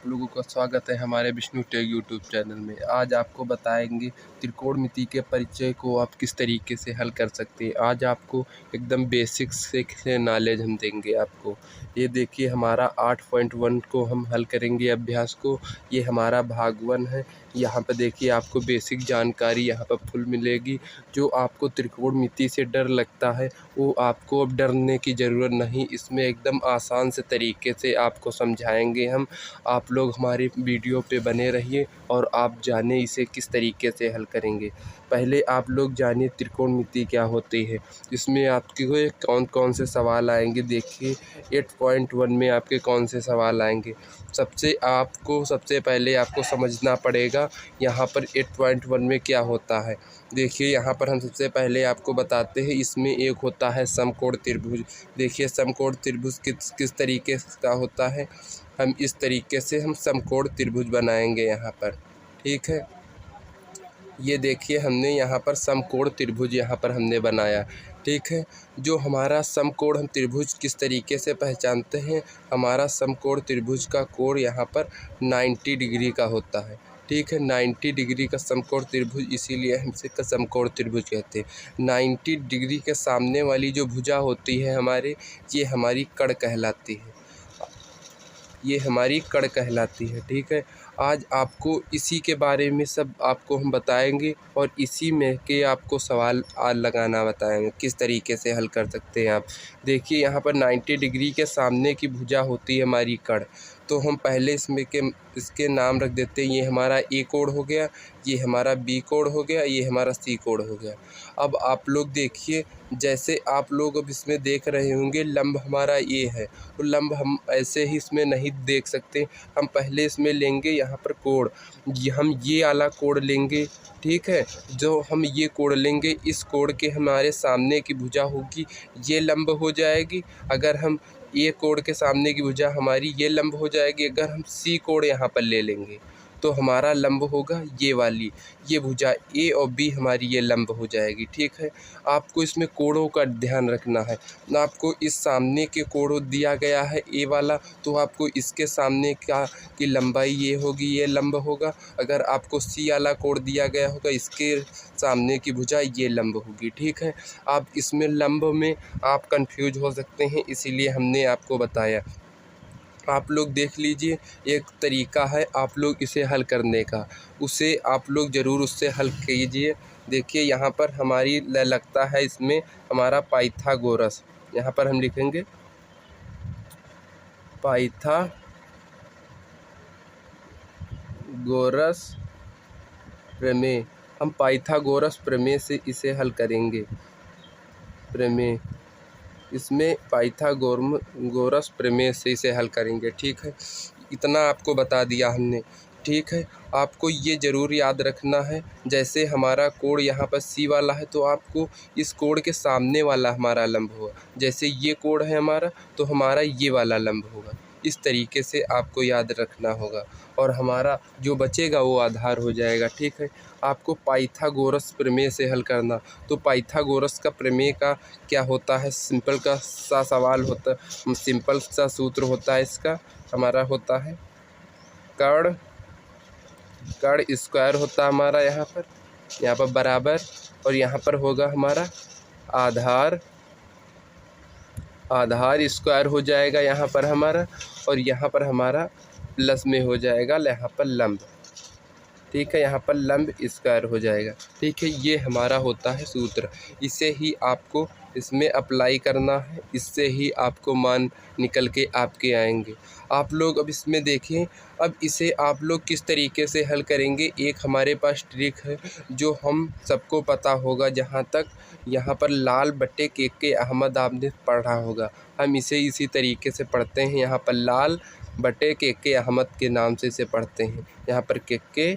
आप लोगों का स्वागत है हमारे विष्णु टेक यूट्यूब चैनल में। आज आपको बताएंगे त्रिकोणमिति के परिचय को आप किस तरीके से हल कर सकते हैं। आज आपको एकदम बेसिक्स से नॉलेज हम देंगे आपको। ये देखिए हमारा 8.1 को हम हल करेंगे अभ्यास को। ये हमारा भाग 1 है। यहाँ पर देखिए आपको बेसिक जानकारी यहाँ पर फुल मिलेगी। जो आपको त्रिकोणमिति से डर लगता है वो आपको अब डरने की ज़रूरत नहीं। इसमें एकदम आसान से तरीके से आपको समझाएंगे हम। आप लोग हमारी वीडियो पे बने रहिए और आप जाने इसे किस तरीके से हल करेंगे। पहले आप लोग जानिए त्रिकोणमिति क्या होती है। इसमें आपके कौन कौन से सवाल आएंगे। देखिए 8.1 में आपके कौन से सवाल आएंगे। सबसे पहले आपको समझना पड़ेगा यहाँ पर 8.1 में क्या होता है। देखिए यहाँ पर हम सबसे पहले आपको बताते हैं। इसमें एक होता है समकोण त्रिभुज। देखिए समकोण त्रिभुज किस तरीके का होता है। हम इस तरीके से हम समकोण त्रिभुज बनाएंगे यहाँ पर, ठीक है। ये देखिए हमने यहाँ पर समकोण त्रिभुज यहाँ पर हमने बनाया, ठीक है। जो हमारा समकोण हम त्रिभुज किस तरीके से पहचानते हैं। हमारा समकोण त्रिभुज का कोण यहाँ पर 90 डिग्री का होता है, ठीक है। 90 डिग्री का समकोण त्रिभुज, इसीलिए हम इसे समकोण त्रिभुज कहते हैं। 90 डिग्री के सामने वाली जो भुजा होती है हमारे, ये हमारी कड़ कहलाती है। ये हमारी कड़ कहलाती है, ठीक है। आज आपको इसी के बारे में सब आपको हम बताएंगे और इसी में के आपको सवाल आज लगाना बताएंगे किस तरीके से हल कर सकते हैं आप। देखिए यहाँ पर 90 डिग्री के सामने की भुजा होती है हमारी कड़। तो हम पहले इसके नाम रख देते हैं। ये हमारा ए कोण हो गया, ये हमारा बी कोण हो गया, ये हमारा सी कोण हो गया। अब आप लोग देखिए, जैसे आप लोग अब इसमें देख रहे होंगे लंब हमारा ये है, तो लंब हम ऐसे ही इसमें नहीं देख सकते। हम पहले इसमें लेंगे यहाँ पर कोण। हम ये वाला कोण लेंगे, ठीक है। जो हम ये कोण लेंगे, इस कोण के हमारे सामने की भुजा होगी ये लंब हो जाएगी। अगर हम ये कोण के सामने की भुजा हमारी ये लंब हो जाएगी। अगर हम सी कोण यहाँ पर ले लेंगे तो हमारा लंब होगा ये वाली, ये भुजा ए और बी हमारी ये लंब हो जाएगी, ठीक है। आपको इसमें कोणों का ध्यान रखना है। आपको इस सामने के कोण दिया गया है ए वाला, तो आपको इसके सामने की लंबाई ये होगी, ये लंब होगा। अगर आपको सी वाला कोण दिया गया होगा, इसके सामने की भुजा ये लंब होगी, ठीक है। आप इसमें लंब में आप कंफ्यूज हो सकते हैं, इसीलिए हमने आपको बताया। आप लोग देख लीजिए, एक तरीका है आप लोग इसे हल करने का, उसे आप लोग ज़रूर उससे हल कीजिए। देखिए यहाँ पर हमारी लगता है इसमें हमारा पाइथागोरस। यहाँ पर हम लिखेंगे पाइथागोरस प्रमेय। हम पाइथागोरस प्रमेय से इसे हल करेंगे। प्रमेय, इसमें पाइथागोरस प्रमेय से इसे हल करेंगे, ठीक है। इतना आपको बता दिया हमने, ठीक है। आपको ये ज़रूर याद रखना है, जैसे हमारा कोण यहाँ पर सी वाला है तो आपको इस कोण के सामने वाला हमारा लंब होगा। जैसे ये कोण है हमारा, तो हमारा ये वाला लंब होगा। इस तरीके से आपको याद रखना होगा और हमारा जो बचेगा वो आधार हो जाएगा, ठीक है। आपको पाइथागोरस प्रमेय से हल करना, तो पाइथागोरस का प्रमेय का क्या होता है। सिंपल सा सवाल होता, सिंपल सा सूत्र होता है इसका। हमारा होता है कर्ण स्क्वायर होता है हमारा यहाँ पर बराबर, और यहाँ पर होगा हमारा आधार स्क्वायर हो जाएगा यहाँ पर हमारा, और यहाँ पर हमारा प्लस में हो जाएगा यहाँ पर लंब, ठीक है। यहाँ पर लंब स्क्वायर हो जाएगा, ठीक है। ये हमारा होता है सूत्र। इसे ही आपको इसमें अप्लाई करना है, इससे ही आपको मान निकल के आपके आएंगे। आप लोग अब इसमें देखें, अब इसे आप लोग किस तरीके से हल करेंगे। एक हमारे पास ट्रिक है जो हम सबको पता होगा, जहाँ तक यहाँ पर लाल बट्टे के अहमद आपने पढ़ा होगा। हम इसे इसी तरीके से पढ़ते हैं। यहाँ पर लाल बट्टे के अहमद के नाम से इसे पढ़ते हैं। यहाँ पर के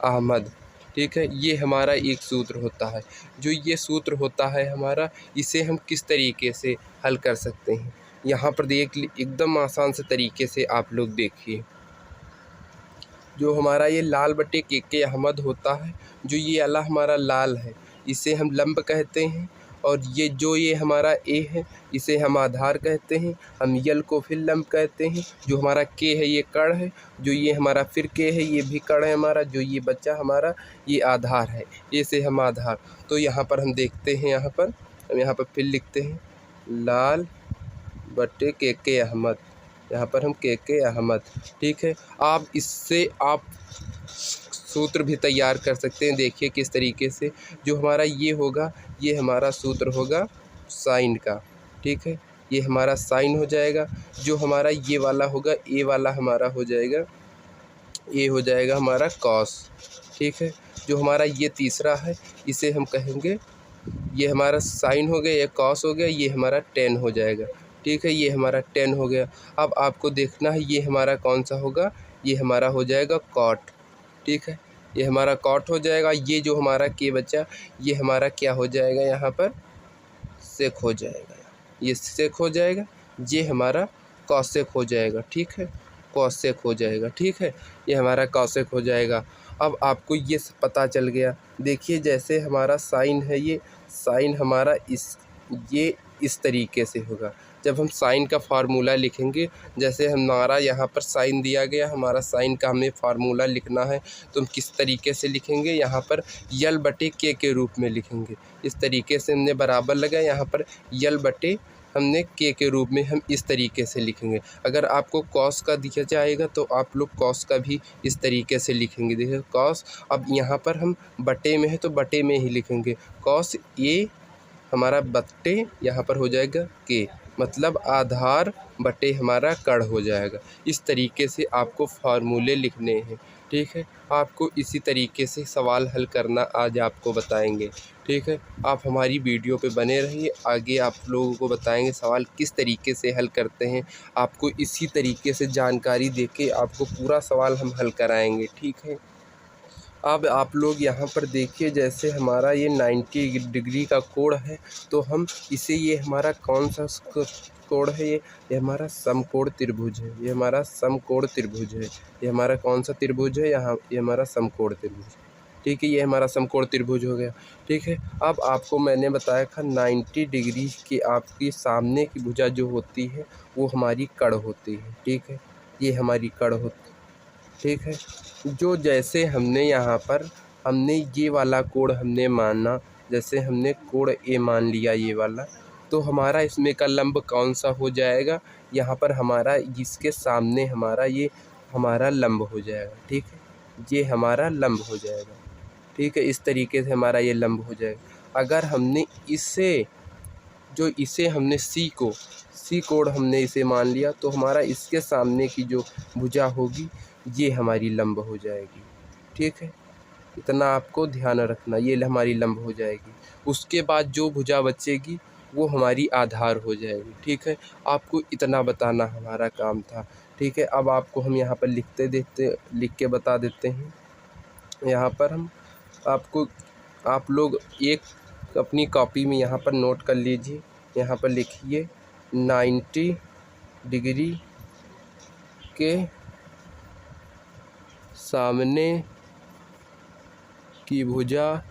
अहमद, ठीक है। ये हमारा एक सूत्र होता है। जो ये सूत्र होता है हमारा, इसे हम किस तरीके से हल कर सकते हैं। यहाँ पर एकदम आसान से तरीके से आप लोग देखिए। जो हमारा ये लाल बट्टे के अहमद होता है, जो ये वाला हमारा लाल है, इसे हम लंब कहते हैं। और ये हमारा ए है, इसे हम आधार कहते हैं। हम यल को फिर लंब कहते हैं। जो हमारा के है ये कण है, जो ये हमारा फिर के है ये भी कण है हमारा, जो ये बच्चा हमारा ये आधार है, ये से हम आधार। तो यहाँ पर हम देखते हैं, हम यहाँ पर फिर लिखते हैं लाल बटे के अहमद, यहाँ पर हम के अहमद। ठीक है, आप इससे आप सूत्र भी तैयार कर सकते हैं। देखिए किस तरीके से, जो हमारा ये होगा ये हमारा सूत्र होगा साइन का। ठीक है, ये हमारा साइन हो जाएगा। जो हमारा ये वाला होगा, ए वाला हमारा हो जाएगा, ये हो जाएगा हमारा कॉस। ठीक है, जो हमारा ये तीसरा है इसे हम कहेंगे, ये हमारा साइन हो गया, ये कॉस हो गया, ये हमारा टेन हो जाएगा। ठीक है, ये हमारा टेन हो गया। अब आपको देखना है ये हमारा कौन सा होगा, ये हमारा हो जाएगा कॉट। ठीक है, ये हमारा कॉट हो जाएगा। ये जो हमारा के बचा ये हमारा क्या हो जाएगा, यहाँ पर सेक हो जाएगा, ये सेक हो जाएगा, ये हमारा कॉसेक हो जाएगा। ठीक है, कॉसेक हो जाएगा। ठीक है, ये हमारा कॉसेक हो जाएगा। अब आपको ये पता चल गया। देखिए जैसे हमारा साइन है, ये साइन हमारा ये इस तरीके से होगा। जब हम साइन का फार्मूला लिखेंगे, जैसे हमारा यहाँ पर साइन दिया गया, हमारा साइन का हमें फार्मूला लिखना है, तो हम किस तरीके से लिखेंगे, यहाँ पर यल बटे के रूप में लिखेंगे। इस तरीके से हमने बराबर लगाया, यहाँ पर यल बटे हमने के रूप में हम इस तरीके से लिखेंगे। अगर आपको कॉस का दिया जाएगा तो आप लोग कॉस का भी इस तरीके से लिखेंगे। देखिए कॉस, अब यहाँ पर हम बटे में है तो बटे में ही लिखेंगे। कॉस ये हमारा बटे यहाँ पर हो जाएगा के, मतलब आधार बटे हमारा कण हो जाएगा। इस तरीके से आपको फार्मूले लिखने हैं। ठीक है, आपको इसी तरीके से सवाल हल करना आज आपको बताएंगे। ठीक है, आप हमारी वीडियो पे बने रहिए, आगे आप लोगों को बताएंगे सवाल किस तरीके से हल करते हैं। आपको इसी तरीके से जानकारी देके आपको पूरा सवाल हम हल कराएंगे। ठीक है, अब आप लोग यहाँ पर देखिए, जैसे हमारा ये 90 डिग्री का कोण है, तो हम इसे, ये हमारा कौन सा कोण है, ये हमारा समकोण त्रिभुज है। ये हमारा समकोण त्रिभुज है। ये हमारा कौन सा त्रिभुज है, यहाँ ये हमारा समकोण त्रिभुज। ठीक है, ये हमारा समकोण त्रिभुज हो गया। ठीक है, अब आपको मैंने बताया था 90 डिग्री की आपकी सामने की भुजा जो होती है वो हमारी कड़ होती है। ठीक है, ये हमारी कड़ होती है। ठीक है, जो जैसे हमने यहाँ पर हमने ये वाला कोण हमने माना, जैसे हमने कोण ए मान लिया ये वाला, तो हमारा इसमें का लंब कौन सा हो जाएगा, यहाँ पर हमारा इसके सामने हमारा ये हमारा लंब हो जाएगा। ठीक है, ये हमारा लंब हो जाएगा। ठीक है, इस तरीके से हमारा ये लंब हो जाएगा। अगर हमने इसे हमने सी कोण हमने इसे मान लिया, तो हमारा इसके सामने की जो भुजा होगी ये हमारी लंब हो जाएगी। ठीक है, इतना आपको ध्यान रखना, ये हमारी लंब हो जाएगी। उसके बाद जो भुजा बचेगी वो हमारी आधार हो जाएगी। ठीक है, आपको इतना बताना हमारा काम था। ठीक है, अब आपको हम यहाँ पर लिख के बता देते हैं। यहाँ पर हम आपको, आप लोग एक अपनी कॉपी में यहाँ पर नोट कर लीजिए। यहाँ पर लिखिए 90 डिग्री के सामने की भुजा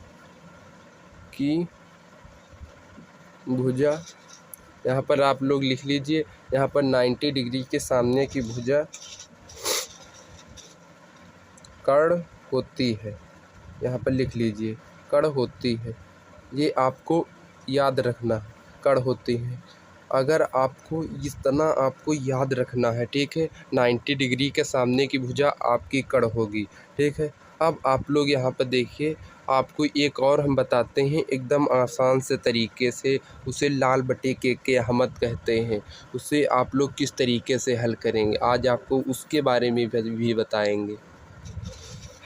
यहाँ पर आप लोग लिख लीजिए। यहाँ पर 90 डिग्री के सामने की भुजा कर्ण होती है। यहाँ पर लिख लीजिए कर्ण होती है, ये आपको याद रखना, कर्ण होती है। अगर आपको इतना आपको याद रखना है। ठीक है, 90 डिग्री के सामने की भुजा आपकी कर्ण होगी। ठीक है, अब आप लोग यहाँ पर देखिए, आपको एक और हम बताते हैं एकदम आसान से तरीके से, उसे लाल बटे के अहमद कहते हैं। उसे आप लोग किस तरीके से हल करेंगे आज आपको उसके बारे में भी बताएंगे।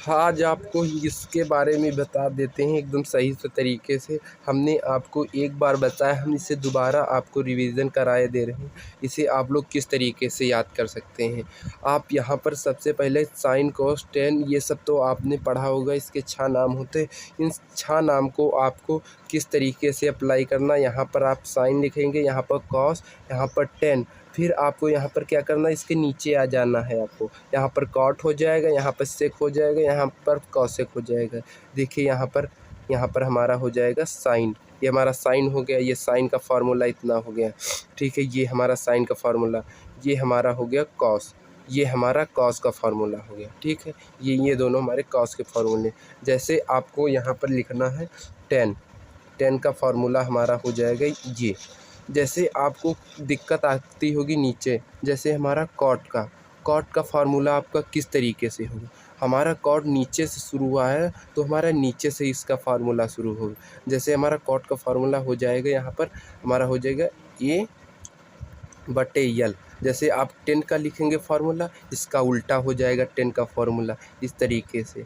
आज आपको इसके बारे में बता देते हैं एकदम सही से तरीके से। हमने आपको एक बार बताया, हम इसे दोबारा आपको रिवीजन कराए दे रहे हैं। इसे आप लोग किस तरीके से याद कर सकते हैं। आप यहाँ पर सबसे पहले साइन कोस टेन ये सब तो आपने पढ़ा होगा, इसके 6 नाम होते। इन 6 नाम को आपको किस तरीके से अप्लाई करना, यहाँ पर आप साइन लिखेंगे, यहाँ पर कॉस, यहाँ पर टेन, फिर आपको यहाँ पर क्या करना, इसके नीचे आ जाना है। आपको यहाँ पर कॉट हो जाएगा, यहाँ पर सेक हो जाएगा, यहाँ पर कॉसेक हो जाएगा। देखिए यहाँ पर यहाँ पर हमारा हो जाएगा साइन, ये हमारा साइन हो गया, ये साइन का फार्मूला इतना हो गया, ठीक है। ये हमारा साइन का फार्मूला, ये हमारा हो गया कॉस, ये हमारा कॉस का फार्मूला हो गया, ठीक है। ये दोनों हमारे कॉस के फार्मूले। जैसे आपको यहाँ पर लिखना है टेन, टेन का फार्मूला हमारा हो जाएगा ये। जैसे आपको दिक्कत आती होगी नीचे, जैसे हमारा कॉट का फार्मूला आपका किस तरीके से होगा, हमारा कॉट नीचे से शुरू हुआ है तो हमारा नीचे से इसका फार्मूला शुरू होगा। जैसे हमारा कॉट का फार्मूला हो जाएगा, यहाँ पर हमारा हो जाएगा ए बटे यल। जैसे आप 10 का लिखेंगे फार्मूला, इसका उल्टा हो जाएगा 10 का फार्मूला, इस तरीके से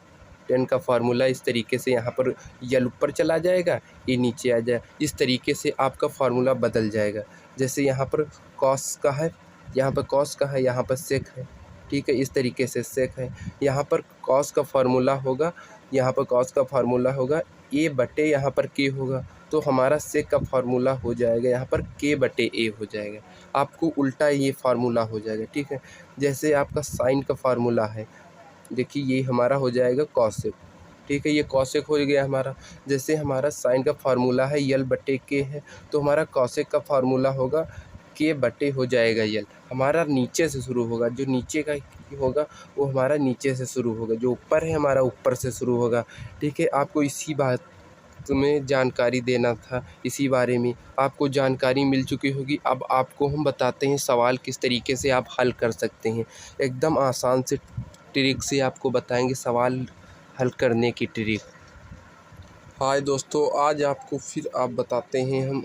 10 का फार्मूला इस तरीके से, यहाँ पर यल ऊपर चला जाएगा, ये नीचे आ जाए, इस तरीके से आपका फार्मूला बदल जाएगा। जैसे यहाँ पर कॉस का है, यहाँ पर कॉस का है, यहाँ पर सेक है, ठीक है। इस तरीके से सेक है, यहाँ पर कॉस का फार्मूला होगा, यहाँ पर कॉस का फार्मूला होगा ए बटे यहाँ पर के होगा, तो हमारा सेक का फार्मूला हो जाएगा यहाँ पर के बटे ए हो जाएगा। आपको उल्टा ये फार्मूला हो जाएगा, ठीक है। जैसे आपका साइन का फार्मूला है, देखिए ये हमारा हो जाएगा कॉसेक, ठीक है। ये कॉसेक हो गया हमारा। जैसे हमारा साइन का फार्मूला है यल बटे के है, तो हमारा कॉसेक का फार्मूला होगा के बटे हो जाएगा यल। हमारा नीचे से शुरू होगा, जो नीचे का होगा वो हमारा नीचे से शुरू होगा, जो ऊपर है हमारा ऊपर से शुरू होगा, ठीक है। आपको इसी बात में जानकारी देना था, इसी बारे में आपको जानकारी मिल चुकी होगी। अब आपको हम बताते हैं सवाल किस तरीके से आप हल कर सकते हैं। एकदम आसान से ट्रिक से आपको बताएंगे सवाल हल करने की ट्रिक। हाय दोस्तों, आज आपको फिर आप बताते हैं हम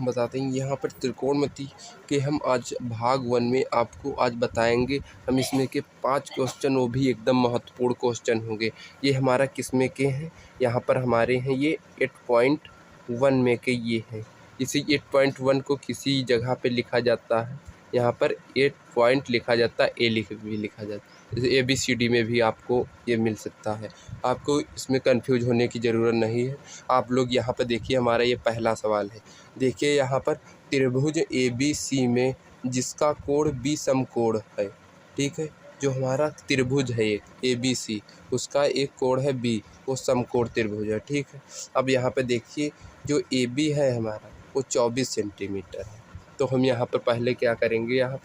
बताते हैं यहाँ पर त्रिकोणमिति के हम आज भाग 1 में आपको आज बताएंगे हम इसमें के 5 क्वेश्चन, वो भी एकदम महत्वपूर्ण क्वेश्चन होंगे। ये हमारा किस में के हैं, यहाँ पर हमारे हैं ये 8.1 में के ये हैं। इसी 8.1 को किसी जगह पे लिखा जाता है, यहाँ पर 8 पॉइंट लिखा जाता है, ए भी लिखा जाता है। जैसे ABCD में भी आपको ये मिल सकता है, आपको इसमें कंफ्यूज होने की ज़रूरत नहीं है। आप लोग यहाँ पर देखिए, हमारा ये पहला सवाल है। देखिए यहाँ पर त्रिभुज ABC में जिसका कोण B समकोण है, ठीक है। जो हमारा त्रिभुज है एक ABC, उसका एक कोण है B, वो समकोण त्रिभुज है, ठीक है। अब यहाँ पर देखिए जो AB है हमारा वो 24 सेंटीमीटर है। तो हम यहाँ पर पहले क्या करेंगे, हम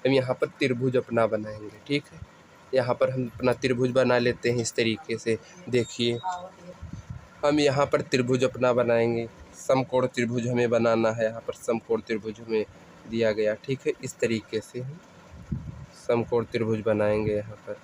यहाँ पर त्रिभुज अपना बनाएंगे, ठीक है। यहाँ पर हम अपना त्रिभुज बना लेते हैं इस तरीके से। देखिए हम यहाँ पर त्रिभुज अपना बनाएंगे, समकोण त्रिभुज हमें बनाना है। यहाँ पर समकोण त्रिभुज हमें दिया गया, ठीक है। इस तरीके से हम समकोण त्रिभुज बनाएंगे। यहाँ पर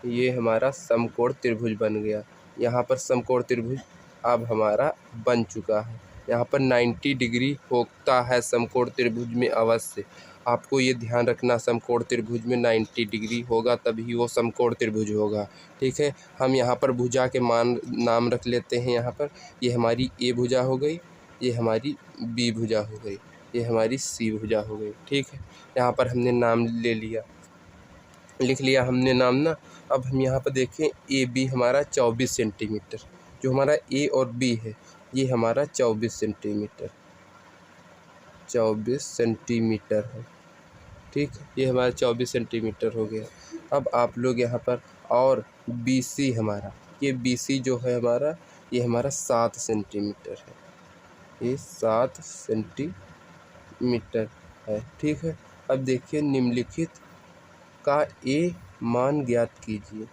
ये हमारा समकोण त्रिभुज बन गया। यहाँ पर समकोण त्रिभुज अब हमारा बन चुका है। यहाँ पर 90 डिग्री होता है समकोण त्रिभुज में अवश्य। आपको ये ध्यान रखना, समकोण त्रिभुज में 90 डिग्री होगा तभी वो समकोण त्रिभुज होगा, ठीक है। हम यहाँ पर भुजा के नाम रख लेते हैं। यहाँ पर ये हमारी ए भुजा हो गई, ये हमारी बी भुजा हो गई, ये हमारी सी भुजा हो गई, ठीक है। यहाँ पर हमने नाम ले लिया, लिख लिया हमने नाम ना। अब हम यहाँ पर देखें AB हमारा 24 सेंटीमीटर, जो हमारा A और B है ये हमारा 24 सेंटीमीटर है, ठीक है। ये हमारा 24 सेंटीमीटर हो गया। अब आप लोग यहाँ पर और BC हमारा, ये BC जो है हमारा, ये हमारा 7 सेंटीमीटर है, ये 7 सेंटीमीटर है, ठीक है। अब देखिए निम्नलिखित का A मान ज्ञात कीजिए।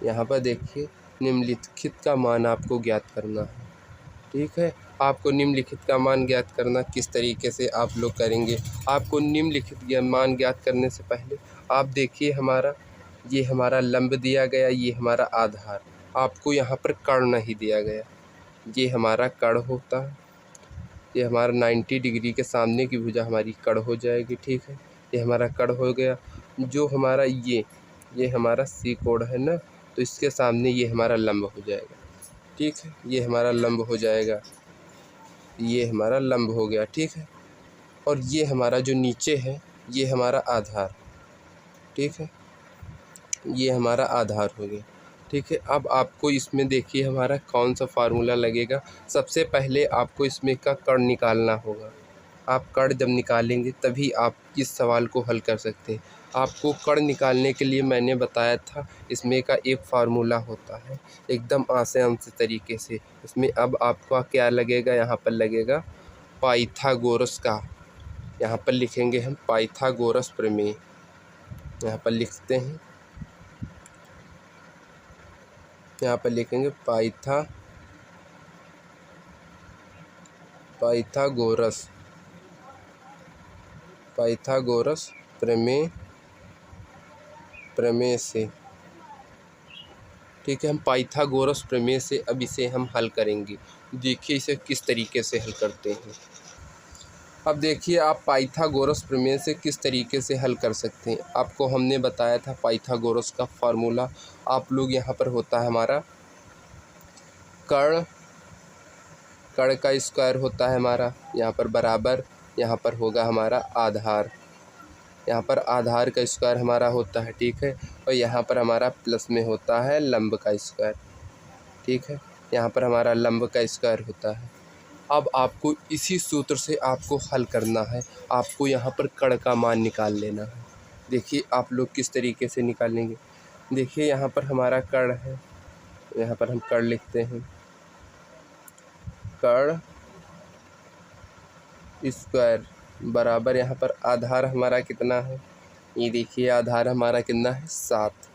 यहाँ पर देखिए निम्नलिखित का मान आपको ज्ञात करना है, ठीक है। आपको निम्नलिखित का मान ज्ञात करना किस तरीके से आप लोग करेंगे। आपको निम्नलिखित मान ज्ञात करने से पहले आप देखिए ये हमारा लंब दिया गया, ये हमारा आधार, आपको यहाँ पर कर्ण नहीं दिया गया। ये हमारा कर्ण होता है, ये हमारा 90 डिग्री के सामने की भुजा हमारी कर्ण हो जाएगी, ठीक है। ये हमारा कर्ण हो गया। जो हमारा ये हमारा C कोण है ना, तो इसके सामने ये हमारा लंब हो जाएगा, ठीक है। ये हमारा लंब हो जाएगा, ये हमारा लंब हो गया, ठीक है। और ये हमारा जो नीचे है ये हमारा आधार, ठीक है। ये हमारा आधार हो गया, ठीक है। अब आपको इसमें देखिए हमारा कौन सा फार्मूला लगेगा। सबसे पहले आपको इसमें का कर्ण निकालना होगा। आप कर्ण जब निकालेंगे तभी आप इस सवाल को हल कर सकते हैं। आपको कण निकालने के लिए मैंने बताया था, इसमें का एक फार्मूला होता है एकदम आसान से तरीके से। इसमें अब आपका क्या लगेगा, यहाँ पर लगेगा पाइथागोरस का, यहाँ पर लिखेंगे हम पाइथागोरस प्रमेय। यहाँ पर लिखते हैं, यहाँ पर लिखेंगे पाइथागोरस प्रमेय से। ठीक है, हम पाइथागोरस प्रमेय से अब इसे हम हल करेंगे। देखिए इसे किस तरीके से हल करते हैं। अब देखिए आप पाइथागोरस प्रमेय से किस तरीके से हल कर सकते हैं। आपको हमने बताया था पाइथागोरस का फार्मूला। आप लोग यहाँ पर होता है हमारा कण का स्क्वायर होता है हमारा, यहाँ पर बराबर, यहाँ पर होगा हमारा आधार, यहाँ पर आधार का स्क्वायर हमारा होता है। ठीक है, और यहाँ पर हमारा प्लस में होता है लंब का स्क्वायर। ठीक है, यहाँ पर हमारा लंब का स्क्वायर होता है। अब आपको इसी सूत्र से आपको हल करना है। आपको यहाँ पर कण का मान निकाल लेना है। देखिए आप लोग किस तरीके से निकालेंगे। देखिए यहाँ पर हमारा कण है, यहाँ पर हम कण लिखते हैं, कण स्क्वायर बराबर, यहाँ पर आधार हमारा कितना है, ये देखिए आधार हमारा कितना है 7।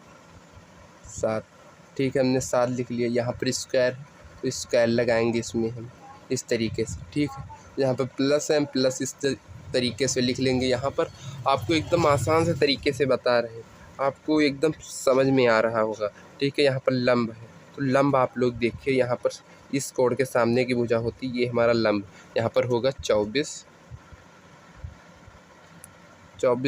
ठीक है, हमने 7 लिख लिया। यहाँ पर स्क्वायर, तो स्क्वायर लगाएंगे इसमें हम इस तरीके से। ठीक है, यहाँ पर प्लस है, प्लस इस तरीके से लिख लेंगे। यहाँ पर आपको एकदम आसान से तरीके से बता रहे हैं, आपको एकदम समझ में आ रहा होगा। ठीक है, यहाँ पर लंब है, तो लंब आप लोग देखिए यहाँ पर इस कोण के सामने की भुजा होती है, ये हमारा लंब यहाँ पर होगा 24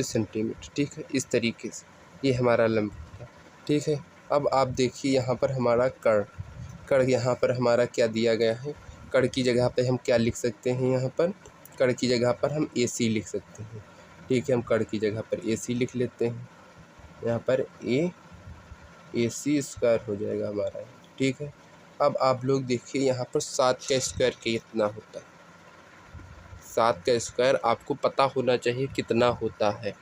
सेंटीमीटर। ठीक है, इस तरीके से ये हमारा लंब होता है। ठीक है, अब आप देखिए यहाँ पर हमारा कण यहाँ पर हमारा क्या दिया गया है। कण की जगह पे हम क्या लिख सकते हैं, यहाँ पर कण की जगह पर हम AC लिख सकते हैं। ठीक है, हम कण की जगह पर AC लिख लेते हैं, यहाँ पर AC स्क्वायर हो जाएगा हमारा। ठीक है, अब आप लोग देखिए यहाँ पर 7 का स्क्वायर कितना होता है। 7 का स्क्वायर आपको पता होना चाहिए कितना होता है।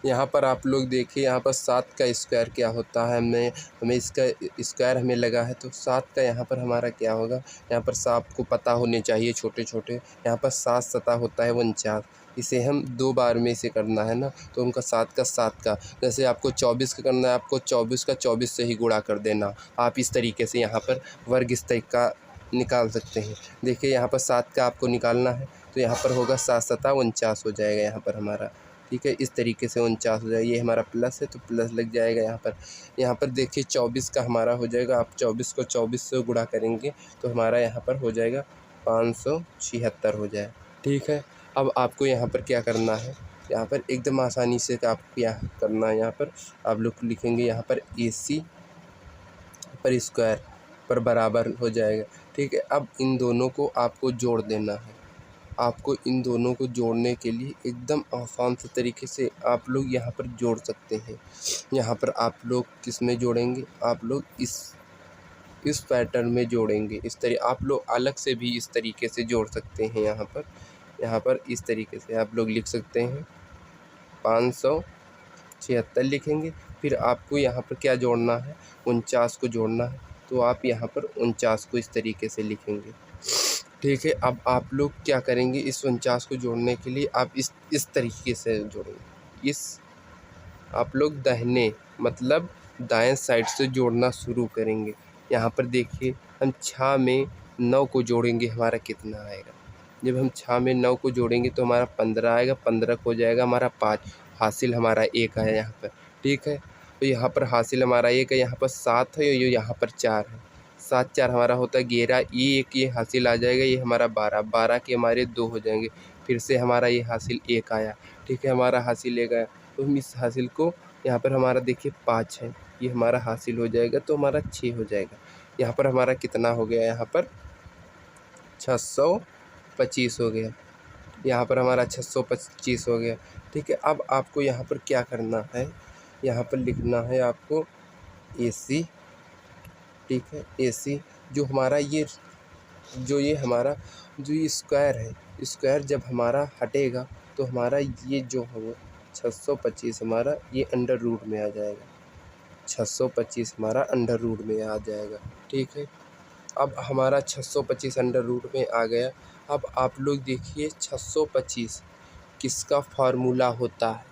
यहाँ पर आप लोग देखिए यहाँ पर 7 का स्क्वायर क्या होता है। हमें इसका स्क्वायर हमें लगा है, तो 7 का यहाँ पर हमारा क्या होगा। यहाँ पर आपको पता होने चाहिए छोटे छोटे। यहाँ पर 7 सतह होता है 49, इसे हम 2 बार में इसे करना है ना, तो उनका 7 का जैसे आपको 24 का करना है, आपको 24 का 24 से ही गुणा कर देना। आप इस तरीके से यहाँ पर वर्ग इस तरीके का निकाल सकते हैं। देखिए यहाँ पर 7 का आपको निकालना है, तो यहाँ पर होगा 7 सतह 49 हो जाएगा यहाँ पर हमारा। ठीक है, इस तरीके से 49 हो जाएगा। ये हमारा प्लस है, तो प्लस लग जाएगा यहाँ पर। यहाँ पर देखिए 24 का हमारा हो जाएगा। आप 24 को 24 से गुणा करेंगे तो हमारा यहाँ पर हो जाएगा 576 हो जाए। ठीक है, अब आपको यहाँ पर क्या करना है, यहाँ पर एकदम आसानी से आपको क्या करना है, यहाँ पर आप लोग लिखेंगे यहाँ पर AC पर स्क्वायर पर बराबर हो जाएगा। ठीक है, अब इन दोनों को आपको जोड़ देना है। आपको इन दोनों को जोड़ने के लिए एकदम आसान से तरीके से आप लोग यहाँ पर जोड़ सकते हैं। यहाँ पर आप लोग किस में जोड़ेंगे, आप लोग इस पैटर्न में जोड़ेंगे। इस तरह आप लोग अलग से भी इस तरीके से जोड़ सकते हैं। यहाँ पर इस तरीके से आप लोग लिख सकते हैं 576 लिखेंगे। फिर आपको यहाँ पर क्या जोड़ना है, 49 को जोड़ना है, तो आप यहाँ पर 49 को इस तरीके से लिखेंगे। ठीक है, अब आप लोग क्या करेंगे, इस 49 को जोड़ने के लिए आप इस तरीके से जोड़ेंगे। आप लोग दाहिने मतलब दाएं साइड से जोड़ना शुरू करेंगे। यहाँ पर देखिए हम 6 में 9 को जोड़ेंगे, हमारा कितना आएगा। जब हम 6 में 9 को जोड़ेंगे तो हमारा 15 आएगा। 15 को जाएगा हमारा 5, हासिल हमारा 1 है यहाँ पर। ठीक है, तो यहाँ पर हासिल हमारा 1 है, यहाँ पर 7 है, यहाँ पर 4 है। 7 4 हमारा होता है 11, ये एक ये हासिल आ जाएगा, ये हमारा 12 के हमारे 2 हो जाएंगे। फिर से हमारा ये हासिल 1 आया। ठीक है, हमारा हासिल 1 आया, तो हम इस हासिल को यहाँ पर हमारा देखिए 5 है, ये हमारा हासिल हो जाएगा, तो हमारा 6 हो जाएगा। यहाँ पर हमारा कितना हो गया, यहाँ पर 625 हो गया। यहाँ पर हमारा 625 हो गया। ठीक है, अब आपको यहाँ पर क्या करना है, यहाँ पर लिखना है आपको AC। ठीक है, AC जो हमारा ये हमारा जो ये स्क्वायर है, स्क्वायर जब हमारा हटेगा तो हमारा ये जो होगा 625 हमारा ये अंडर रूट में आ जाएगा, 625 हमारा अंडर रूट में आ जाएगा। ठीक है, अब हमारा 625 अंडर रूट में आ गया। अब आप लोग देखिए 625 किसका फार्मूला होता है,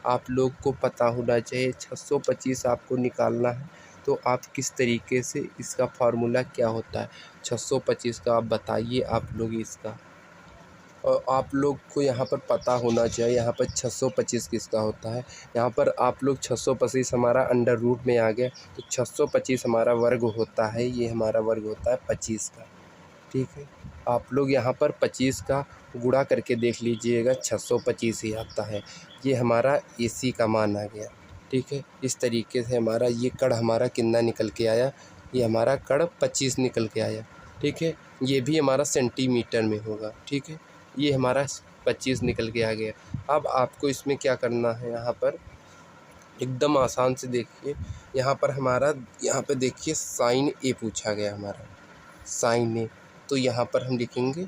आप लोग को पता होना चाहिए। 625 आपको निकालना है तो आप किस तरीके से इसका फार्मूला क्या होता है 625 का आप बताइए आप लोग इसका। और आप लोग को यहाँ पर पता होना चाहिए यहाँ पर 625 किसका होता है। यहाँ पर आप लोग 625 हमारा अंडर रूट में आ गया तो 625 हमारा वर्ग होता है, ये हमारा वर्ग होता है 25 का। ठीक है, आप लोग यहाँ पर 25 का गुणा करके देख लीजिएगा, 625 ही आता है। ये हमारा AC का मान आ गया। ठीक है, इस तरीके से हमारा ये कड़ हमारा कितना निकल के आया, ये हमारा कड़ 25 निकल के आया। ठीक है, ये भी हमारा सेंटीमीटर में होगा। ठीक है, ये हमारा 25 निकल के आ गया। अब आपको इसमें क्या करना है, यहाँ पर एकदम आसान से देखिए, यहाँ पर हमारा यहाँ पे देखिए साइन A पूछा गया हमारा, साइन A। तो यहाँ पर हम लिखेंगे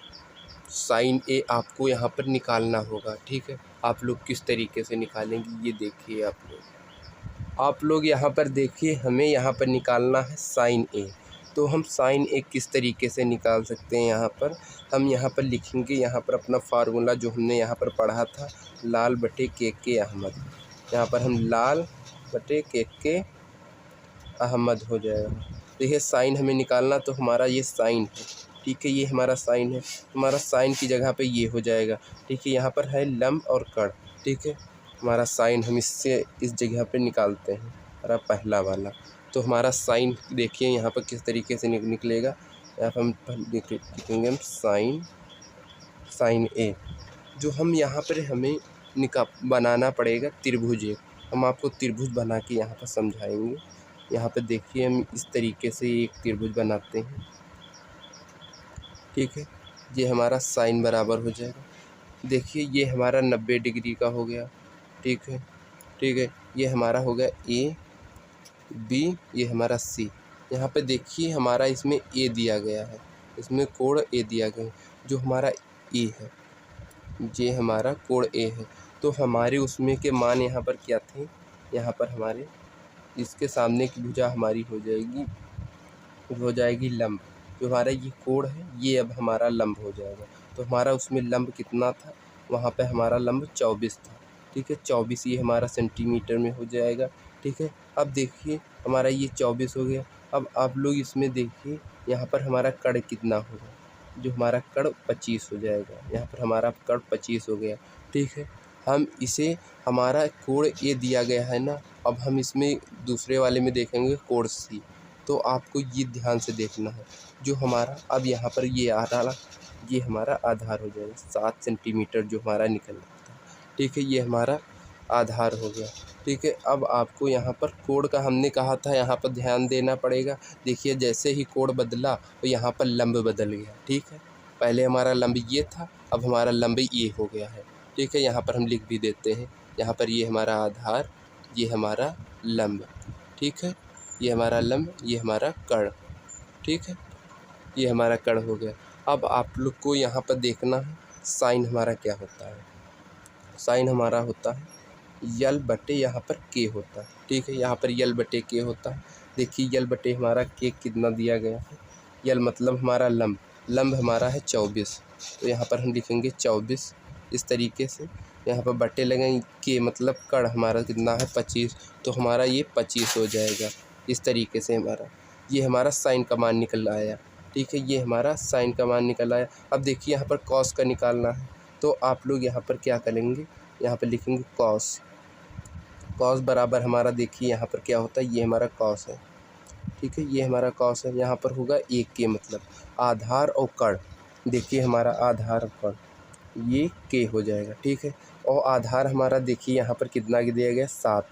साइन A आपको यहाँ पर निकालना होगा। ठीक है, आप लोग किस तरीके से निकालेंगे ये देखिए। आप लोग यहाँ पर देखिए, हमें यहाँ पर निकालना है साइन A। तो हम साइन A किस तरीके से निकाल सकते हैं, यहाँ पर हम यहाँ पर लिखेंगे, यहाँ पर अपना फार्मूला जो हमने यहाँ पर पढ़ा था, लाल बटे के अहमद। यहाँ पर हम लाल बटे के अहमद हो जाएगा। देखिए साइन हमें निकालना तो हमारा ये साइन है। ठीक है, ये हमारा साइन है, हमारा साइन की जगह पे ये हो जाएगा। ठीक है, यहाँ पर है लंब और कड़। ठीक है, हमारा साइन हम इससे इस जगह पे निकालते हैं, हमारा पहला वाला। तो हमारा साइन देखिए यहाँ पर किस तरीके से निकलेगा। यहाँ पर हम लिखेंगे हम साइन A, जो हम यहाँ पर हमें बनाना पड़ेगा त्रिभुज एक। हम आपको त्रिभुज बना के यहाँ पर समझाएंगे। यहाँ पे देखिए हम इस तरीके से एक त्रिभुज बनाते हैं। ठीक है, ये हमारा साइन बराबर हो जाएगा। देखिए ये हमारा 90 डिग्री का हो गया। ठीक है, ये हमारा हो गया AB, ये हमारा C। यहाँ पे देखिए हमारा इसमें A दिया गया है, इसमें कोण A दिया गया है, जो हमारा A है, ये हमारा कोण A है। तो हमारे उसमें के मान यहाँ पर क्या थे, यहाँ पर हमारे इसके सामने की भुजा हमारी हो जाएगी लंब। जो हमारा ये कोण है ये अब हमारा लंब हो जाएगा। तो हमारा उसमें लंब कितना था, वहाँ पे हमारा लंब 24 था। ठीक है, 24 ये हमारा सेंटीमीटर में हो जाएगा। ठीक है, अब देखिए हमारा ये 24 हो गया। अब आप लोग इसमें देखिए यहाँ पर हमारा कड़ कितना होगा, जो हमारा कड़ 25 हो जाएगा। यहाँ पर हमारा कड़ 25 हो गया। ठीक है, हम इसे हमारा कोण A दिया गया है ना, अब हम इसमें दूसरे वाले में देखेंगे कोण C। तो आपको ये ध्यान से देखना है, जो हमारा अब यहाँ पर ये आ रहा, ये हमारा आधार हो जाएगा 7 सेंटीमीटर जो हमारा निकल रहा था। ठीक है, ये हमारा आधार हो गया। ठीक है, अब आपको यहाँ पर कोण का हमने कहा था, यहाँ पर ध्यान देना पड़ेगा। देखिए जैसे ही कोण बदला तो यहाँ पर लंब बदल गया। ठीक है, पहले हमारा लंब ये था, अब हमारा लंब ये हो गया है। ठीक है, यहाँ पर हम लिख भी देते हैं, यहाँ पर ये हमारा आधार, ये हमारा लंब। ठीक है, ये हमारा लंब, ये हमारा कड़। ठीक है, ये हमारा कड़ हो गया। अब आप लोग को यहाँ पर देखना है साइन हमारा क्या होता है। साइन हमारा होता है यल बटे यहाँ पर के होता है। ठीक है, यहाँ पर यल बटे के होता है। देखिए यल बटे हमारा के कितना दिया गया है, यल मतलब हमारा लंब, लंब हमारा है 24। तो यहाँ पर हम लिखेंगे 24 इस तरीके से। यहाँ पर बटे लगेंगे, के मतलब कड़ हमारा कितना है 25, तो हमारा ये 25 हो जाएगा। इस तरीके से ये हमारा साइन का मान निकल आया। ठीक है, ये हमारा साइन का मान निकल आया। अब देखिए यहाँ पर कॉस का निकालना है, तो आप लोग यहाँ पर क्या करेंगे, यहाँ पर लिखेंगे कॉस। कॉस बराबर हमारा देखिए यहाँ पर क्या होता है, ये हमारा कॉस है। ठीक है, ये हमारा कॉस है। यहाँ पर होगा एक के मतलब आधार और कड़। देखिए हमारा आधार और कड़ ये के हो जाएगा। ठीक है, और आधार हमारा देखिए यहाँ पर कितना दिया गया 7,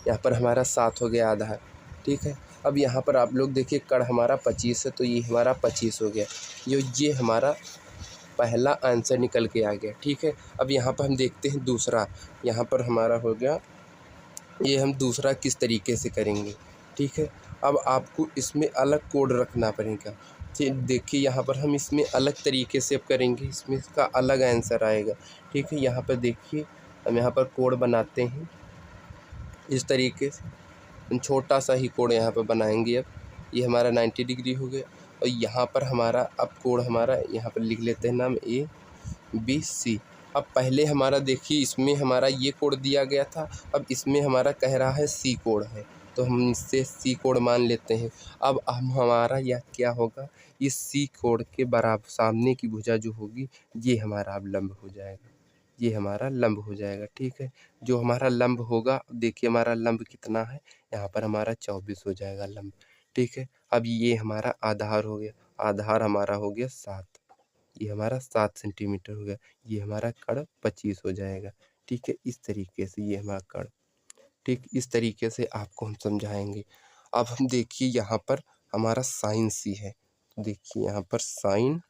यहाँ पर हमारा 7 हो गया आधार। ठीक है, अब यहाँ पर आप लोग देखिए कड़ हमारा 25 है, तो ये हमारा 25 हो गया। ये हमारा पहला आंसर निकल के आ गया। ठीक है, अब यहाँ पर हम देखते हैं दूसरा, यहाँ पर हमारा हो गया, ये हम दूसरा किस तरीके से करेंगे। ठीक है, अब आपको इसमें अलग कोड रखना पड़ेगा। देखिए यहाँ पर हम इसमें अलग तरीके से करेंगे, इसमें इसका अलग आंसर आएगा। ठीक है, यहाँ पर देखिए हम यहाँ पर कोण बनाते हैं इस तरीके से। छोटा सा ही कोण यहाँ पर बनाएंगे। अब ये हमारा 90 डिग्री हो गया और यहाँ पर हमारा अब कोण हमारा यहाँ पर लिख लेते हैं नाम ABC। अब पहले हमारा देखिए इसमें हमारा ये कोण दिया गया था, अब इसमें हमारा कह रहा है C कोण है, तो हम इससे C कोण मान लेते हैं। अब हम हमारा यह क्या होगा, इस C कोण के बराबर सामने की भुजा जो होगी ये हमारा अब लंब हो जाएगा, ये हमारा लंब हो जाएगा। ठीक है, जो हमारा लंब होगा, देखिए हमारा लंब कितना है, यहाँ पर हमारा 24 हो जाएगा लंब। ठीक है, अब ये हमारा आधार हो गया, आधार हमारा हो गया 7, ये हमारा 7 सेंटीमीटर हो गया। ये हमारा कड़ 25 हो जाएगा। ठीक है, इस तरीके से ये हमारा कड़, ठीक इस तरीके से आपको हम समझाएंगे। अब हम देखिए यहाँ पर हमारा साइन C है, देखिए यहाँ पर साइन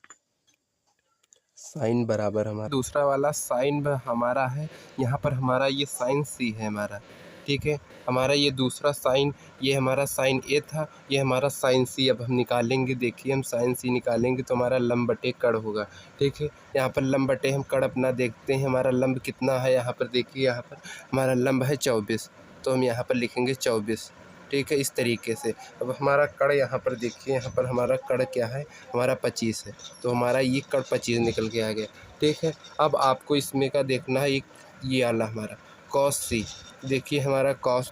बराबर हमारा दूसरा वाला साइन हमारा है, यहाँ पर हमारा ये साइन C है हमारा। ठीक है, हमारा ये दूसरा साइन, ये हमारा साइन A था, ये हमारा साइन C। अब हम निकालेंगे, देखिए हम साइन C निकालेंगे तो हमारा लंब बटे कड़ होगा। ठीक है, यहाँ पर लंब बटे हम कड़ अपना देखते हैं, हमारा लंब कितना है, यहाँ पर देखिए यहाँ पर हमारा लंब है 24, तो हम यहाँ पर लिखेंगे 24। ठीक है, इस तरीके से। अब हमारा कड़ यहाँ पर देखिए, यहाँ पर हमारा कड़ क्या है, हमारा 25 है, तो हमारा ये कड़ 25 निकल के आ गया। ठीक है, अब आपको इसमें का देखना है, ये वाला हमारा cos C, देखिए हमारा cos,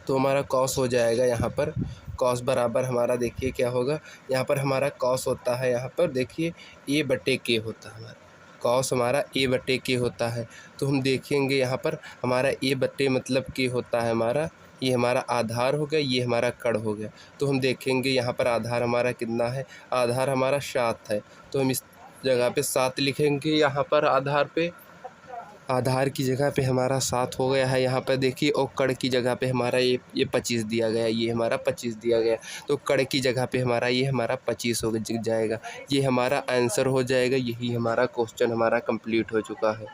तो हमारा cos हो जाएगा यहाँ पर, cos बराबर हमारा देखिए क्या होगा, यहाँ पर हमारा cos होता है, यहाँ पर देखिए A बटे K होता है हमारा, cos हमारा A बटे K होता है। तो हम देखेंगे यहाँ पर हमारा A बटे मतलब K होता है हमारा, ये हमारा आधार हो गया, ये हमारा कड़ हो गया। तो हम देखेंगे यहाँ पर आधार हमारा कितना है, आधार हमारा 7 है, तो हम इस जगह पे 7 लिखेंगे। यहाँ पर आधार की जगह पे हमारा 7 हो गया है यहाँ पर देखिए, और कड़ की जगह पे हमारा ये 25 दिया गया, ये हमारा 25 दिया गया, तो कड़ की जगह पे हमारा ये हमारा 25 हो जाएगा। ये हमारा आंसर हो जाएगा, यही हमारा क्वेश्चन हमारा कंप्लीट हो चुका है।